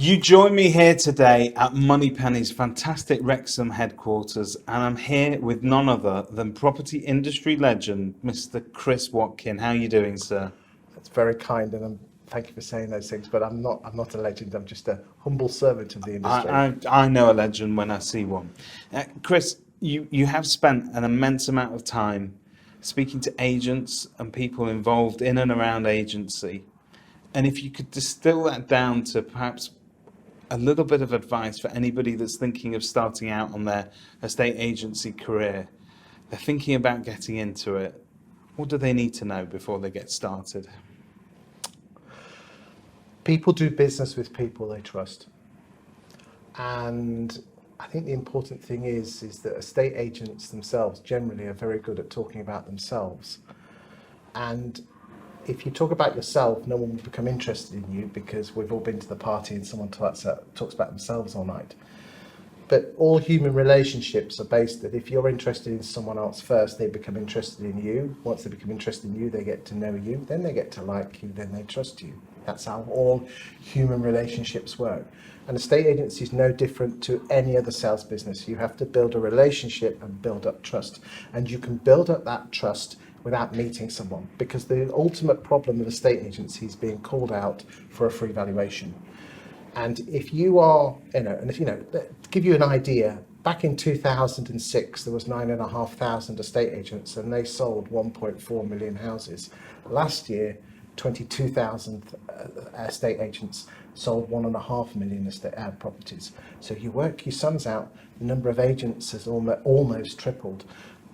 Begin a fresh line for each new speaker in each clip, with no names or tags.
You join me here today at Moneypenny's fantastic Wrexham headquarters, and I'm here with none other than property industry legend, Mr. Chris Watkin. How are you doing, sir?
That's very kind, and thank you for saying those things. But I'm not a legend. I'm just a humble servant of the industry.
I know a legend when I see one. Chris, you have spent an immense amount of time speaking to agents and people involved in and around agency. And if you could distill that down to perhaps a little bit of advice for anybody that's thinking of starting out on their estate agency career, they're thinking about getting into it, what do they need to know before they get started?
People do business with people they trust, and I think the important thing is that estate agents themselves generally are very good at talking about themselves. And if you talk about yourself, no one will become interested in you, because we've all been to the party and someone talks about themselves all night. But all human relationships are based that if you're interested in someone else first, they become interested in you. Once they become interested in you, they get to know you, then they get to like you, then they trust you. That's how all human relationships work. And estate agency is no different to any other sales business. You have to build a relationship and build up trust. And you can build up that trust without meeting someone, because the ultimate problem of estate agency is being called out for a free valuation. And if you are, to give you an idea, back in 2006, there was 9,500 estate agents and they sold 1.4 million houses. Last year, 22,000 estate agents sold 1.5 million properties. So you work your sums out, the number of agents has almost tripled.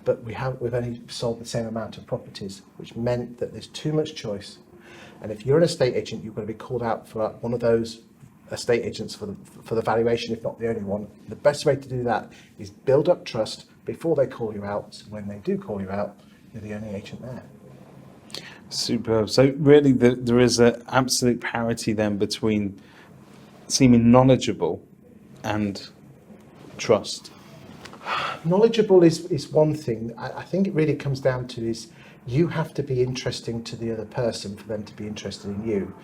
But we've only sold the same amount of properties, which meant that there's too much choice. And if you're an estate agent, you've got to be called out for one of those estate agents for the valuation, if not the only one. The best way to do that is build up trust before they call you out. So when they do call you out, you're the only agent there.
Superb. So really there is an absolute parity then between seeming knowledgeable and trust.
Knowledgeable is one thing. I think it really comes down to is you have to be interesting to the other person for them to be interested in you.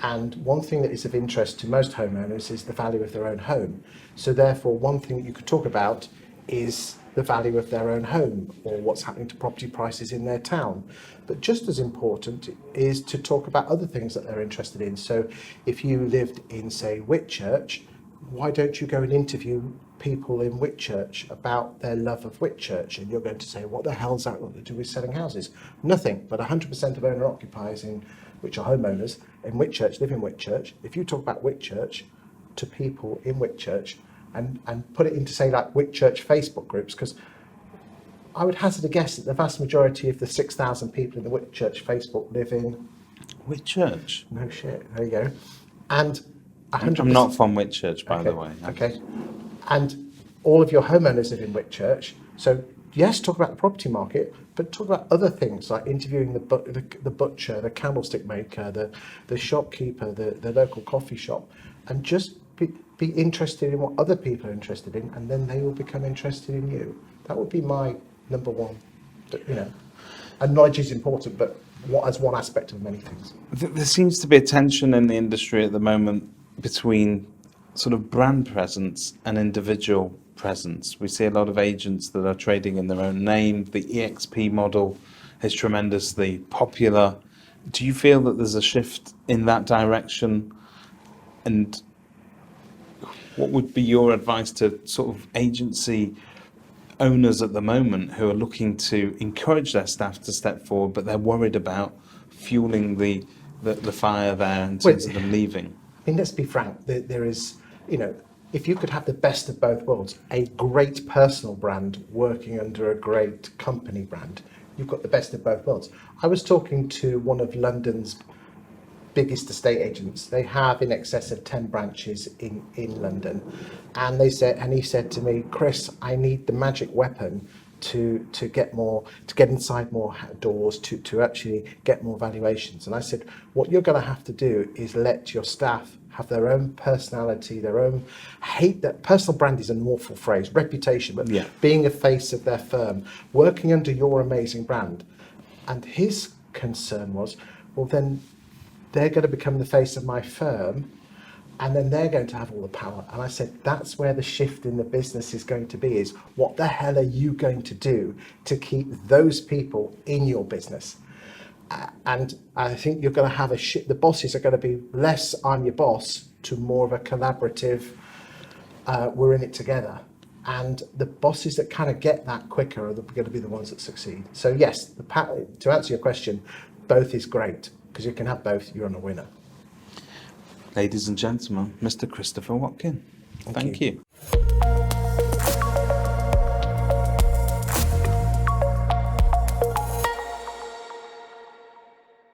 And one thing that is of interest to most homeowners is the value of their own home. So therefore, one thing that you could talk about is the value of their own home or what's happening to property prices in their town. But just as important is to talk about other things that they're interested in. So if you lived in, say, Whitchurch, why don't you go and interview people in Whitchurch about their love of Whitchurch? And you're going to say, what the hell's that got to do with selling houses? Nothing, but 100% of owner-occupiers, which are homeowners, in Whitchurch live in Whitchurch. If you talk about Whitchurch to people in Whitchurch and put it into, say, like Whitchurch Facebook groups, because I would hazard a guess that the vast majority of the 6,000 people in the Whitchurch Facebook live in...
Whitchurch?
No shit, there you go. And 100%...
I'm not from Whitchurch, by the way.
Okay. And all of your homeowners live in Whitchurch. So yes, talk about the property market, but talk about other things like interviewing the butcher, the candlestick maker, the shopkeeper, the local coffee shop, and just be interested in what other people are interested in, and then they will become interested in you. That would be my number one. And knowledge is important, but as one aspect of many things.
There seems to be a tension in the industry at the moment between sort of brand presence and individual presence. We see a lot of agents that are trading in their own name. The EXP model is tremendously popular. Do you feel that there's a shift in that direction? And what would be your advice to sort of agency owners at the moment who are looking to encourage their staff to step forward, but they're worried about fueling the fire there in terms of them leaving?
I mean, let's be frank, there is, if you could have the best of both worlds, a great personal brand working under a great company brand, you've got the best of both worlds. I was talking to one of London's biggest estate agents. They have in excess of 10 branches in London. And he said to me, Chris, I need the magic weapon to get inside more doors, to actually get more valuations. And I said, what you're going to have to do is let your staff have their own personality, their own that personal brand is an awful phrase, reputation, but being a face of their firm, working under your amazing brand. And his concern was, well, then they're going to become the face of my firm, and then they're going to have all the power. And I said, that's where the shift in the business is going to be, is what the hell are you going to do to keep those people in your business? And I think you're going to have the bosses are going to be less I'm your boss to more of a collaborative, we're in it together. And the bosses that kind of get that quicker are going to be the ones that succeed. So yes, to answer your question, both is great, because you can have both, you're on a winner.
Ladies and gentlemen, Mr. Christopher Watkin. Thank you.